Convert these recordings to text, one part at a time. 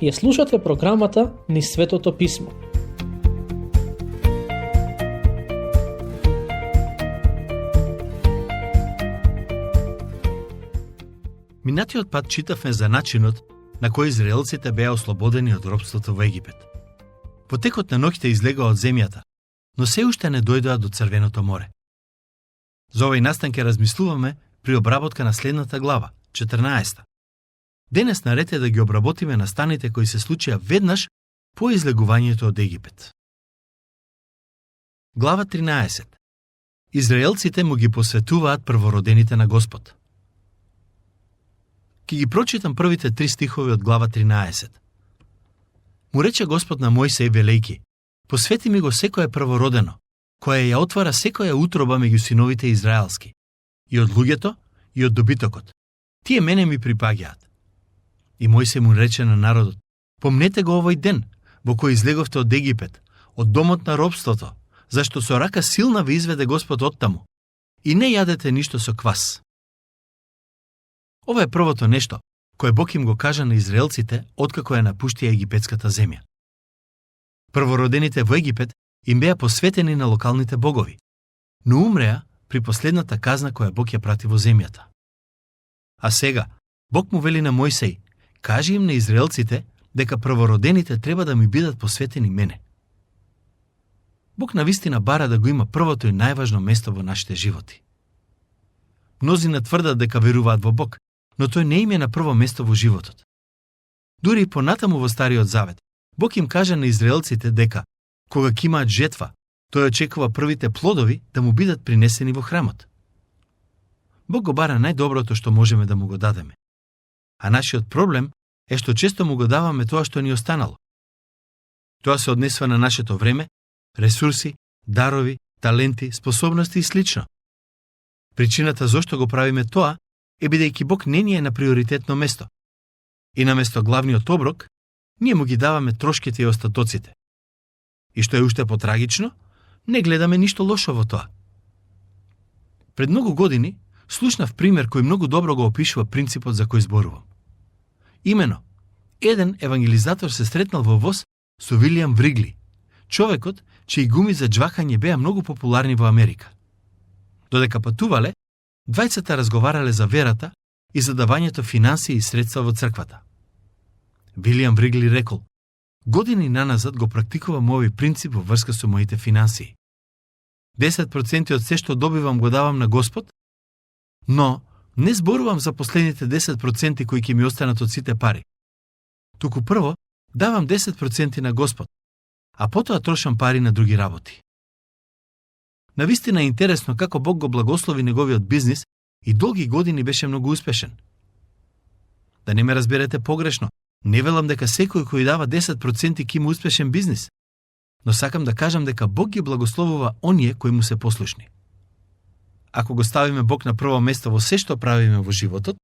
Ја слушате програмата Низ Светото Писмо. Минатиот пат читавме за начинот на кој израелците беа ослободени од робството во Египет. Во текот на ноќта излегоа од земјата, но се уште не дојдоа до Црвеното море. За овој настан ќе размислуваме при обработка на следната глава, 14. Денес наред е да ги обработиме настаните кои се случија веднаш по излегувањето од Египет. Глава 13. Израелците му ги посветуваат првородените на Господ. Ки ги прочитам првите 3 стихови од глава 13. Му рече Господ на Мојсеј велејки: посвети ми го секое првородено, кое ја отвара секоја утроба меѓу синовите израелски, и од луѓето, и од добитокот. Тие мене ми припаѓаат. И Мојсеј му рече на народот: помнете го овој ден, во кој излеговте од Египет, од домот на робството, зашто со рака силна ви изведе Господ оттаму, и не јадете ништо со квас. Ова е првото нешто кое Бог им го кажа на израелците откако ја напуштија египетската земја. Првородените во Египет им беа посветени на локалните богови, но умреа при последната казна која Бог ја прати во земјата. А сега, Бог му вели на Мојсеј: кажи им на израелците дека првородените треба да ми бидат посветени мене. Бог навистина бара да го има првото и најважно место во нашите животи. Мнози тврдат дека веруваат во Бог, но тој не им е на прво место во животот. Дури и понатаму во Стариот Завет, Бог им кажа на израелците дека, кога ќе имаат жетва, тој очекува првите плодови да му бидат принесени во храмот. Бог го бара најдоброто што можеме да му го дадеме. А нашиот проблем е што често му го даваме тоа што ни останало. Тоа се однесува на нашето време, ресурси, дарови, таленти, способности и слично. Причината зошто го правиме тоа е бидејќи Бог не ни е на приоритетно место. И наместо главниот оброк, ние му ги даваме трошките и остатоците. И што е уште потрагично, не гледаме ништо лошо во тоа. Пред многу години слушнав пример кој многу добро го опишува принципот за кој зборувам. Имено, еден евангелизатор се сретнал во воз со Вилијам Вригли, човекот чии гуми за џвакање беа многу популарни во Америка. Додека патувале, двајцата разговарале за верата и за давањето финансии и средства во црквата. Вилијам Вригли рекол: години наназад го практикувам овој принцип во врска со моите финансии. 10% од се што добивам го давам на Господ, но не зборувам за последните 10% кои ќе ми останат од сите пари. Туку прво давам 10% на Господ, а потоа трошам пари на други работи. Навистина е интересно како Бог го благослови неговиот бизнис и долги години беше многу успешен. Да не ме разберете погрешно, не велам дека секој кој дава 10% ќе има успешен бизнис, но сакам да кажам дека Бог ги благословува оние кои му се послушни. Ако го ставиме Бог на прво место во се што правиме во животот,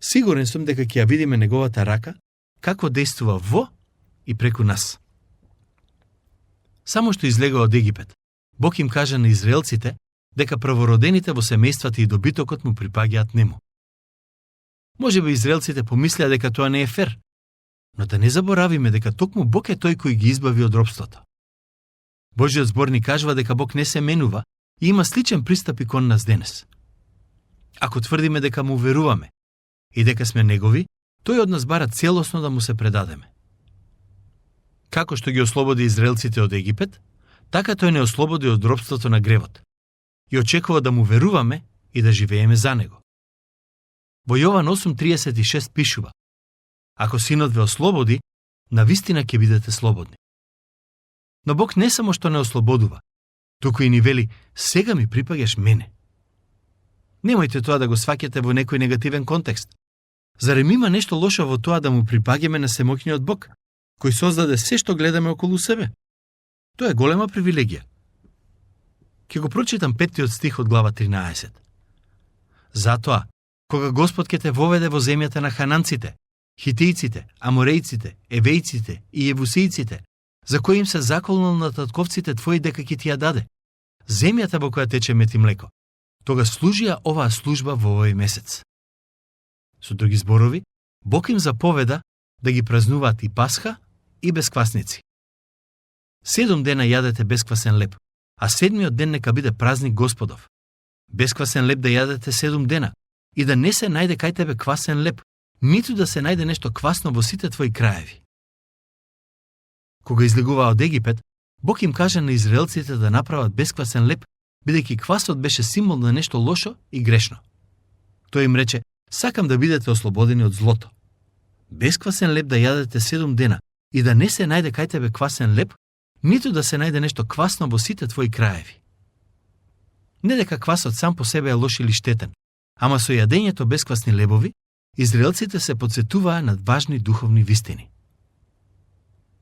сигурен сум дека ќе ја видиме неговата рака како действува во и преку нас. Само што излега од Египет, Бог им кажа на израелците дека првородените во семејствата и добитокот му припаѓаат нему. Може би израелците помислеа дека тоа не е фер, но да не заборавиме дека токму Бог е тој кој ги избави од робството. Божиот збор ни кажува дека Бог не се менува и има сличен пристап и кон нас денес. Ако тврдиме дека му веруваме и дека сме негови, тој од нас бара целосно да му се предадеме. Како што ги ослободи израелците од Египет, така тој не ослободи од робството на гревот и очекува да му веруваме и да живееме за него. Во Јован 8:36 пишува: ако синот ве ослободи, навистина ќе бидете слободни. Но Бог не само што не ослободува, туку и ни вели: сега ми припаѓаш мене. Немојте тоа да го сваќате во некој негативен контекст. Зарем има нешто лошо во тоа да му припаѓаме на семоќниот Бог, кој создаде се што гледаме околу себе? Тоа е голема привилегија. Ќе го прочитам 5 стих од глава 13. Затоа, кога Господ ќе те воведе во земјата на хананците, хитијците, аморејците, евејците и јевусијците, за кои им се заколнал на татковците твои дека ќе ти ја даде, земјата во која тече мед и млеко, тога служија оваа служба во овој месец. Со други зборови, Бог им заповеда да ги празнуваат и Пасха и бесквасници. 7 дена јадете бесквасен леб, а 7-миот ден нека биде празник Господов. Бесквасен леб да јадете 7 дена и да не се најде кај тебе квасен леб, ниту да се најде нешто квасно во сите твои краеви. Кога излегуваа од Египет, Бог им кажа на израелците да направат бесквасен леб, бидејќи квасот беше символ на нешто лошо и грешно. Тој им рече: сакам да бидете ослободени од злото. Бесквасен леб да јадете 7 дена и да не се најде кај тебе квасен леб, ниту да се најде нешто квасно во сите твои краеви. Не дека квасот сам по себе е лош или штетен, ама со јадењето бесквасни лебови, израелците се потсетуваа над важни духовни вистини.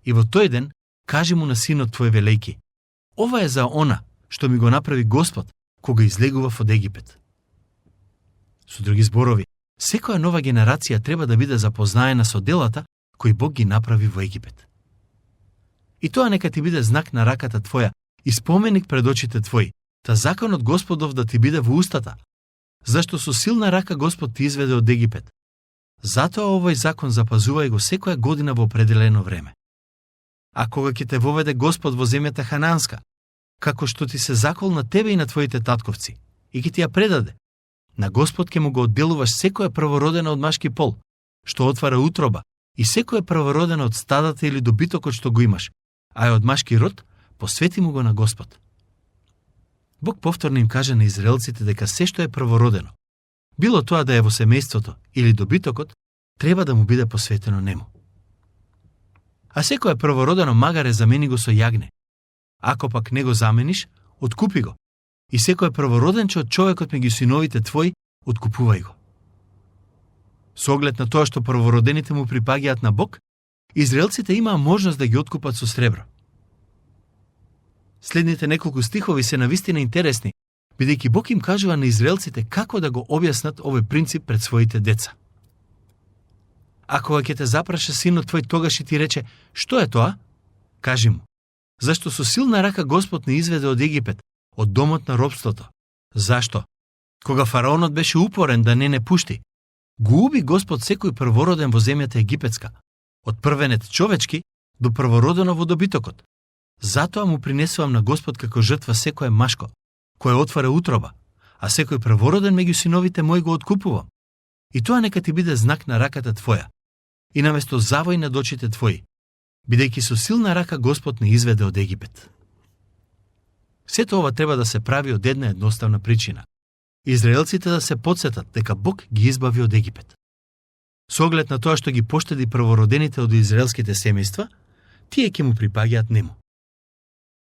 И во тој ден кажи му на синот твој велејки: ова е за она што ми го направи Господ кога излегував од Египет. Со други зборови, секоја нова генерација треба да биде запознаена со делата кои Бог ги направи во Египет. И тоа нека ти биде знак на раката твоја и споменик пред очите твои, та законот Господов да ти биде во устата, зашто со силна рака Господ ти изведе од Египет. Затоа овој закон запазувај го секоја година во определено време. А кога ќе те воведе Господ во земјата хананска, како што ти се закол на тебе и на твоите татковци, и ќе ти ја предаде, на Господ ќе му го одделуваш секоја првородена од машки пол, што отвара утроба, и секоја првородена од стадата или добитокот што го имаш, а е од машки род, посвети му го на Господ. Бог повторно им каже на израелците дека се што е првородено, било тоа да е во семејството или добитокот, треба да му биде посветено нему. А секоја првородено магаре замени го со јагне. Ако пак не го замениш, откупи го. И секој првороденче од човекот меѓу синовите твои, откупувај го. Со оглед на тоа што првородените му припаѓаат на Бог, израелците имаа можност да ги откупат со сребро. Следните неколку стихови се навистина интересни, бидејќи Бог им кажува на израелците како да го објаснат овој принцип пред своите деца. А кога ќе те запраша синот твој тогаш и ти рече: што е тоа? Кажи му: зашто со силна рака Господ не изведе од Египет, од домот на робството. Зашто? Кога фараонот беше упорен да не пушти, го уби Господ секој првороден во земјата египетска, од првенет човечки до првородено во добитокот. Затоа му принесувам на Господ како жртва секое машко, кое отвара утроба, а секој првороден меѓу синовите мои го откупувам. И тоа нека ти биде знак на раката твоја, и наместо завој над очите твои, бидејќи со силна рака Господ не изведе од Египет. Сето ова треба да се прави од една едноставна причина. Израелците да се потсетат дека Бог ги избави од Египет. Со оглед на тоа што ги поштеди првородените од израелските семејства, тие ќе му припаѓаат нему.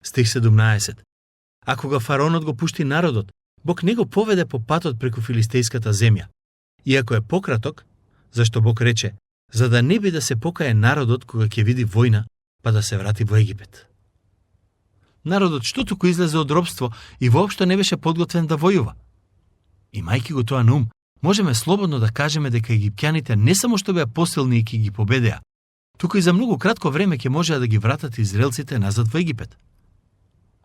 Стих 17. А кога фараонот го пушти народот, Бог не го поведе по патот преку филистејската земја. Иако е пократок, зашто Бог рече, за да не би да се покае народот кога ќе види војна, па да се врати во Египет. Народот што туку излезе од робство и воопшто не беше подготвен да војува. Имајќи го тоа на ум, можеме слободно да кажеме дека египтјаните не само што беа посилни и ќе ги победеа, туку и за многу кратко време ќе можеа да ги вратат израелците назад во Египет.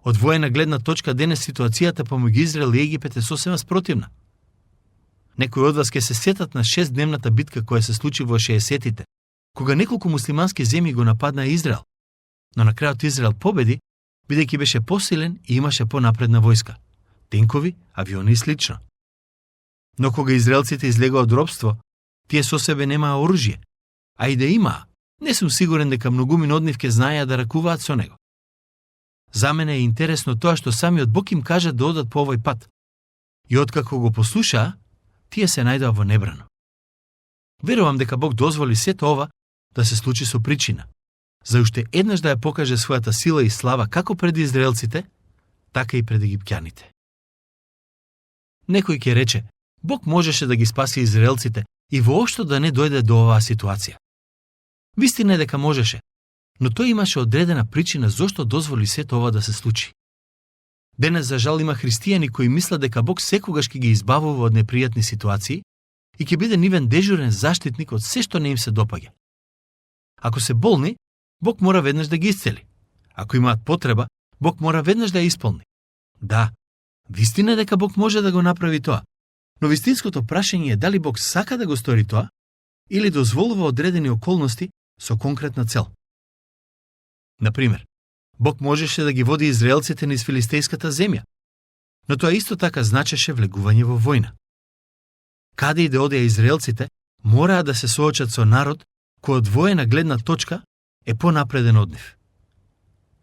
Од воена гледна точка денес ситуацијата помеѓу Израел и Египет е сосема спротивна. Некои од вас ќе се сетат на 6-дневната битка која се случи во 60-тите, кога неколку муслимански земји го нападнаа Израел. Но на крајот Израел победи, бидејќи беше посилен и имаше понапредна војска, тенкови, авиони и слично. Но кога израелците излегоа од робство, тие со себе немаа оружје, а и да имаа, не сум сигурен дека многумина од нив ќе знаеа да ракуваат со него. За мене е интересно тоа што самиот Бог им кажа да одат по овој пат. И откако го послушаа, тие се најдоа во небрано. Верувам дека Бог дозволи сето ова да се случи со причина, за уште еднаш да ја покаже својата сила и слава како пред израелците, така и пред египтјаните. Некој ќе рече, Бог можеше да ги спаси израелците и воопшто да не дојде до оваа ситуација. Вистина е дека можеше, но тој имаше одредена причина зошто дозволи сето ова да се случи. Денес, за жал, има христијани кои мислат дека Бог секогаш ќе ги избавува од непријатни ситуации и ќе биде нивен дежурен заштитник од се што не им се допаѓа. Ако се болни, Бог мора веднаш да ги исцели. Ако имаат потреба, Бог мора веднаш да ја исполни. Да, вистина е дека Бог може да го направи тоа, но вистинското прашање е дали Бог сака да го стори тоа или дозволува одредени околности со конкретна цел. Например, Бог можеше да ги води израелците низ филистејската земја, но тоа исто така значеше влегување во војна. Каде и да одеа израелците, мораа да се соочат со народ кој од воена гледна точка е понапреден од нив.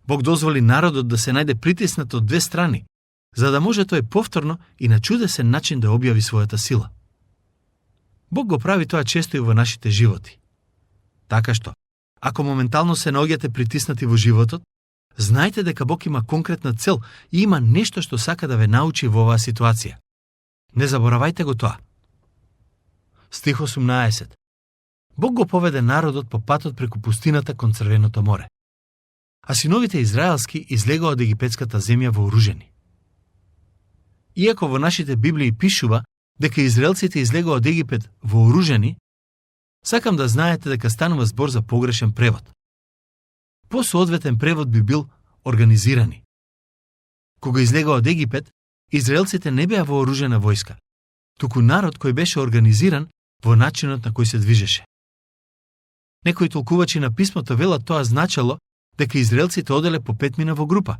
Бог дозволи народот да се најде притиснат од две страни, за да може тој повторно и на чудесен начин да објави својата сила. Бог го прави тоа често и во нашите животи. Така што, ако моментално се наоѓате притиснати во животот, знајте дека Бог има конкретна цел и има нешто што сака да ве научи во оваа ситуација. Не заборавајте го тоа. Стих 18. Бог го поведе народот по патот преку пустината кон Црвеното море. А синовите израелски излегоа од египетската земја вооружени. Иако во нашите Библии пишува дека израелците излегоа од Египет вооружени, сакам да знаете дека станува збор за погрешен превод. Посоодветен превод би бил организирани. Кога излегоа од Египет, израелците не беа вооружена војска, туку народ кој беше организиран во начинот на кој се движеше. Некои толкувачи на писмото велат тоа значело дека израелците оделе по 5 мина во група.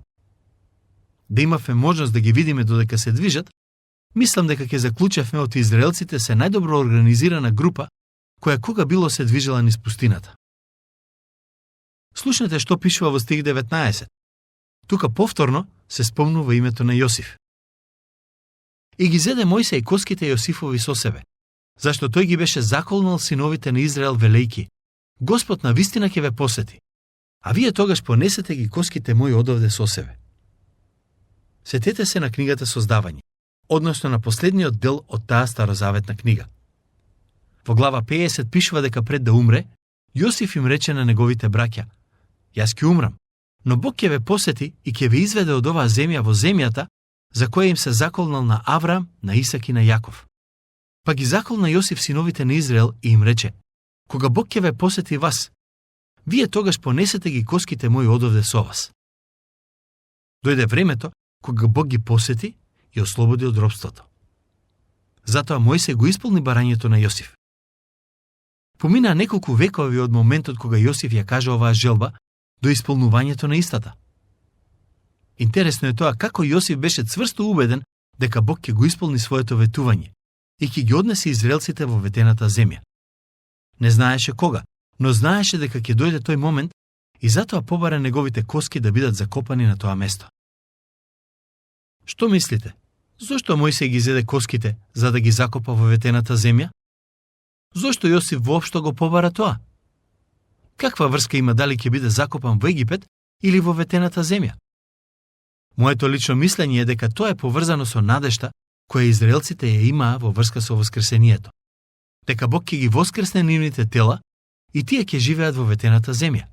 Да имавме можност да ги видиме додека се движат, мислам дека ќе заклучевме од израелците се најдобро организирана група која кога било се движела низ пустината. Слушнете што пишува во стих 19. Тука повторно се спомнува името на Јосиф. И ги зеде Мојсеј коските Јосифови со себе, зашто тој ги беше заколнал синовите на Израел велејки: Господ на вистина ќе ве посети, а вие тогаш понесете ги коските мои одовде со себе. Сетете се на книгата Создавање, односно на последниот дел од таа старозаветна книга. Во глава 50 пишува дека пред да умре, Јосиф им рече на неговите браќа: Јас ќе умрам, но Бог ќе ве посети и ќе ве изведе од оваа земја во земјата за која им се заколнал на Авраам, на Исак и на Јаков. Па ги заколна Јосиф синовите на Израел и им рече: Кога Бог ќе ве посети вас, вие тогаш понесете ги коските мои одовде со вас. Дојде времето кога Бог ги посети и ослободи од робството. Затоа Мојсеј го исполни барањето на Јосиф. Поминаа неколку векови од моментот кога Јосиф ја кажа оваа желба до исполнувањето на истата. Интересно е тоа како Јосиф беше цврсто убеден дека Бог ќе го исполни своето ветување и ќе ги однесе израелците во ветената земја. Не знаеше кога, но знаеше дека ќе дојде тој момент и затоа побара неговите коски да бидат закопани на тоа место. Што мислите? Зошто Мојсеј ги зеде коските за да ги закопа во ветената земја? Зошто Јосиф воопшто го побара тоа? Каква врска има дали ќе биде закопан во Египет или во ветената земја? Моето лично мислење е дека тоа е поврзано со надежта која израелците ја имаа во врска со воскресението. Дека Бог ќе ги воскресне нивните тела и тие ќе живеат во ветената земја.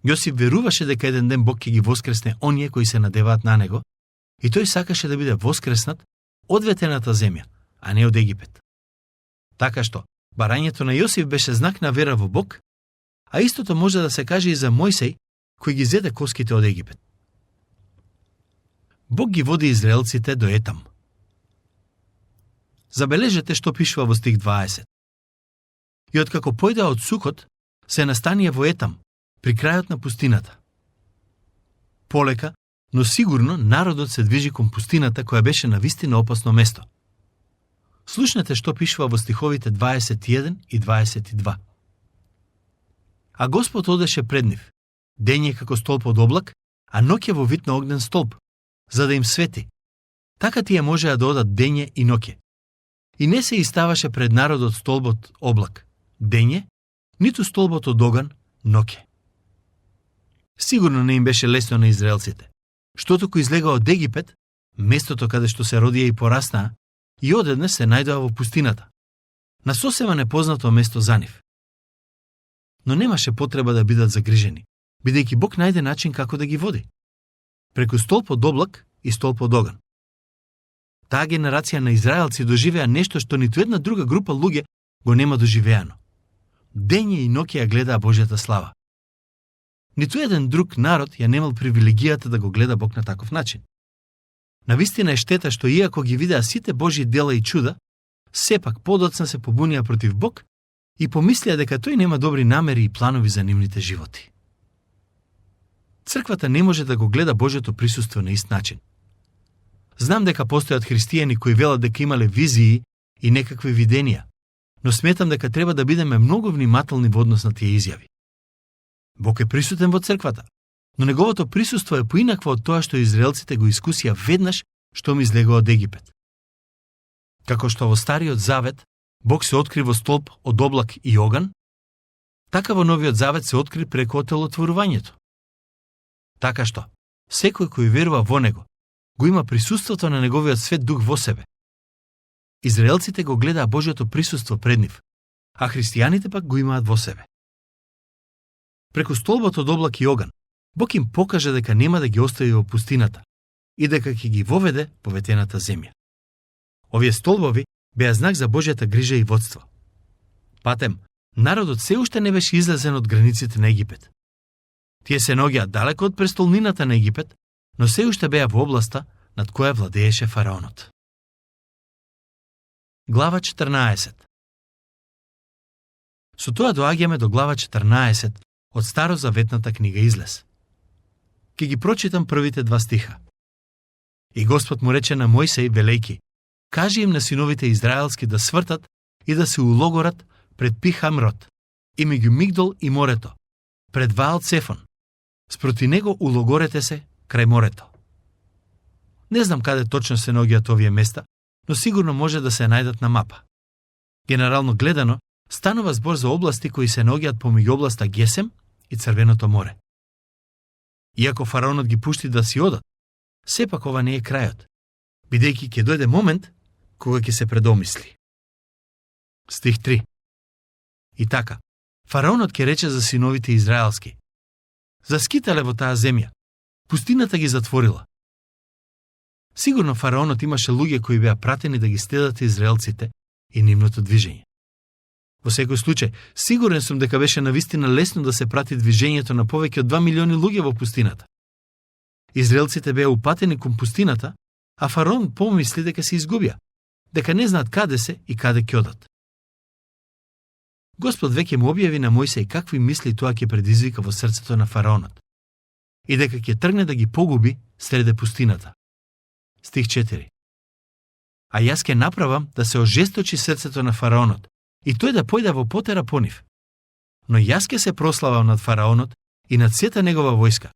Јосиф веруваше дека еден ден Бог ќе ги воскресне оние кои се надеваат на него и тој сакаше да биде воскреснат од ветената земја, а не од Египет. Така што, барањето на Јосиф беше знак на вера во Бог, а истото може да се каже и за Мојсеј, кој ги зеде коските од Египет. Бог ги води израелците до Етам. Забележете што пишува во стих 20. И откако појдеа од Сукот, се настанија во Етам, при крајот на пустината. Полека, но сигурно народот се движи кон пустината која беше на вистина опасно место. Слушнете што пишува во стиховите 21 и 22. А Господ одеше пред нив, дење како столб од облак, а ноќе во вид на огнен столб, за да им свети. Така тие можеа да одат дење и ноќе. И не се иставаше пред народот столбот облак, дење, ниту столбот од оган, ноќе. Сигурно не им беше лесно на израелците, што току излега од Египет, местото каде што се родија и пораснаа, и одеднаш се најдоа во пустината, на сосема непознато место за нив. Но немаше потреба да бидат загрижени, бидејќи Бог најде начин како да ги води. Преку столб од облак и столб од оган. Таа генерација на израелци доживеа нешто што ниту една друга група луѓе го нема доживеано. Дење и ноќе ја гледаа Божјата слава. Ниту еден друг народ ја немал привилегијата да го гледа Бог на таков начин. Навистина е штета што иако ги видеа сите Божји дела и чуда, сепак подоцна се побунија против Бог и помислија дека тој нема добри намери и планови за нивните животи. Црквата не може да го гледа Божјото присуство на ист начин. Знам дека постојат христијани кои велат дека имале визии и некакви виденија, но сметам дека треба да бидеме многу внимателни во однос на тие изјави. Бог е присутен во црквата, но неговото присуство е поинакво од тоа што израелците го искусија веднаш што излегоа од Египет. Како што во Стариот Завет Бог се откри во столб од облак и оган, така во Новиот Завет се откри преку отелотворувањето. Така што, секој кој верува во него, го има присуството на неговиот свет дух во себе. Израелците го гледаа Божјото присуство пред нив, а христијаните пак го имаат во себе. Преку столбот од облак и оган, Бог им покажа дека нема да ги остави во пустината и дека ќе ги воведе по ветената земја. Овие столбови беа знак за Божјата грижа и водство. Патем, народот се уште не беше излезен од границите на Египет. Тие се наоѓаат далеко од престолнината на Египет, но се уште беа во областа над која владееше фараонот. Глава 14. Со тоа доаѓаме до глава 14 од Старозаветната книга Излез. Ке ги прочитам првите 2 стиха. И Господ му рече на Мојсеј велејки: кажи им на синовите израелски да свртат и да се улогорат пред Пихамрот и меѓу Мигдол и морето, пред Ваал-Цефон. Спроти него улогорете се крај морето. Не знам каде точно се наоѓаат овие места, но сигурно може да се најдат на мапа. Генерално гледано, станува збор за области кои се наоѓаат помеѓу областа Гесем и Црвеното море. Иако фараонот ги пушти да си одат, сепак ова не е крајот, бидејќи ќе дојде момент кога ќе се предомисли. Стих 3. И така, фараонот ќе рече за синовите израелски: заскитале во таа земја, пустината ги затворила. Сигурно фараонот имаше луѓе кои беа пратени да ги следат израелците и нивното движење. Во секој случај, сигурен сум дека беше навистина лесно да се прати движењето на повеќе од 2 милиони луѓе во пустината. Израелците беа упатени кон пустината, а фараон помисли дека се изгубија, дека не знаат каде се и каде ќе одат. Господ веќе му објави на Мојсеј какви мисли тоа ќе предизвика во срцето на фараонот и дека ќе тргне да ги погуби среде пустината. Стих 4. А јас ќе направам да се ожесточи срцето на фараонот и тој да појде во потера по нив. Но јас ќе се прославам над фараонот и над сета негова војска,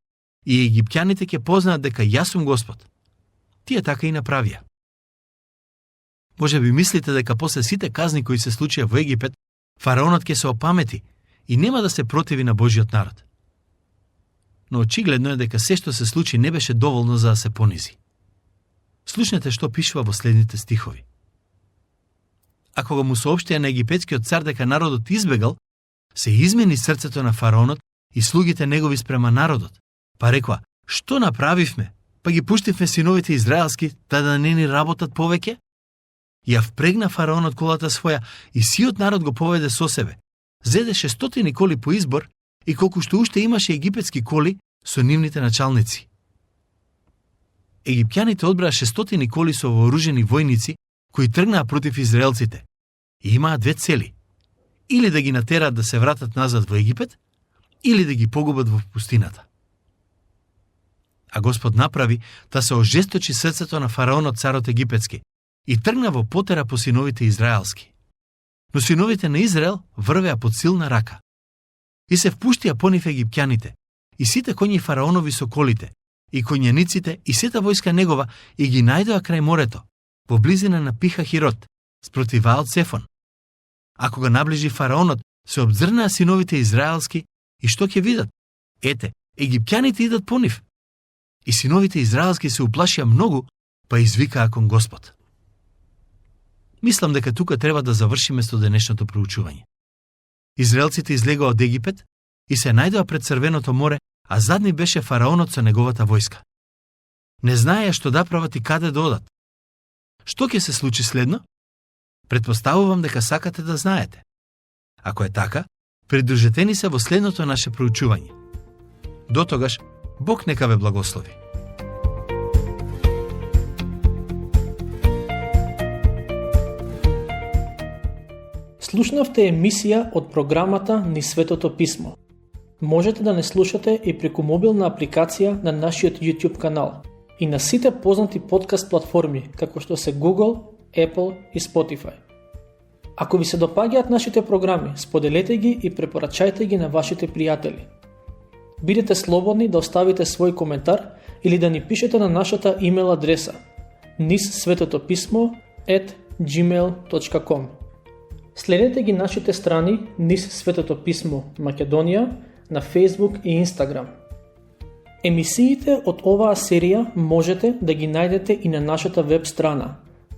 и египтјаните ќе познаат дека јас сум Господ. Тие така и направија. Може би мислите дека после сите казни кои се случија во Египет, фараонот ќе се опамети и нема да се противи на Божјиот народ. Но очигледно е дека се што се случи не беше доволно за да се понизи. Слушнете што пишува во следните стихови. А кога му соопштија на египетскиот цар дека народот избегал, се измени срцето на фараонот и слугите негови спрема народот, па рекоа: што направивме? Па ги пуштивме синовите израелски да не ни работат повеќе? Ја впрегна фараонот колата своја и сиот народ го поведе со себе. Зеде 600 коли по избор и колку што уште имаше египетски коли со нивните началници. Египтјаните одбраа 600 коли со вооружени војници кои тргнаа против израелците и имаа 2 цели: или да ги натераат да се вратат назад во Египет, или да ги погубат во пустината. А Господ направи да се ожесточи срцето на фараонот царот египетски и тргна во потера по синовите израелски. Но синовите на Израел врвеа под силна рака. И се впуштија по нив египтјаните, и сите коњи фараонови со колите, и коњаниците, и сета војска негова, и ги најдоа крај морето, во близина на Пихахирот, спроти Ваал-Цефон. А кога наближи фараонот, се обзрнаа синовите израелски, и што ќе видат? Ете, египтјаните идат по нив. И синовите израелски се уплашија многу, па извикаа кон Господ. Мислам дека тука треба да завршиме со денешното проучување. Израелците излегоа од Египет и се најдоа пред Црвеното море, а зад нив беше фараонот со неговата војска. Не знаеа што да прават и каде да одат. Што ќе се случи следно? Предпоставувам дека сакате да знаете. Ако е така, придружете ни се во следното наше проучување. Дотогаш, Бог нека ве благослови. Слушнавте емисија од програмата Низ Светото Писмо. Можете да не слушате и преку мобилна апликација на нашиот YouTube канал и на сите познати подкаст платформи, како што се Google, Apple и Spotify. Ако ви се допаѓаат нашите програми, споделете ги и препорачајте ги на вашите пријатели. Бидете слободни да оставите свој коментар или да ни пишете на нашата имейл адреса nizsvetopismo@gmail.com. Следете ги нашите страни Низ Светото Писмо Македонија на Facebook и Instagram. Емисиите од оваа серија можете да ги најдете и на нашата веб страна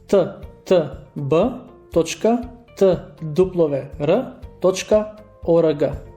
ttb.twr.org.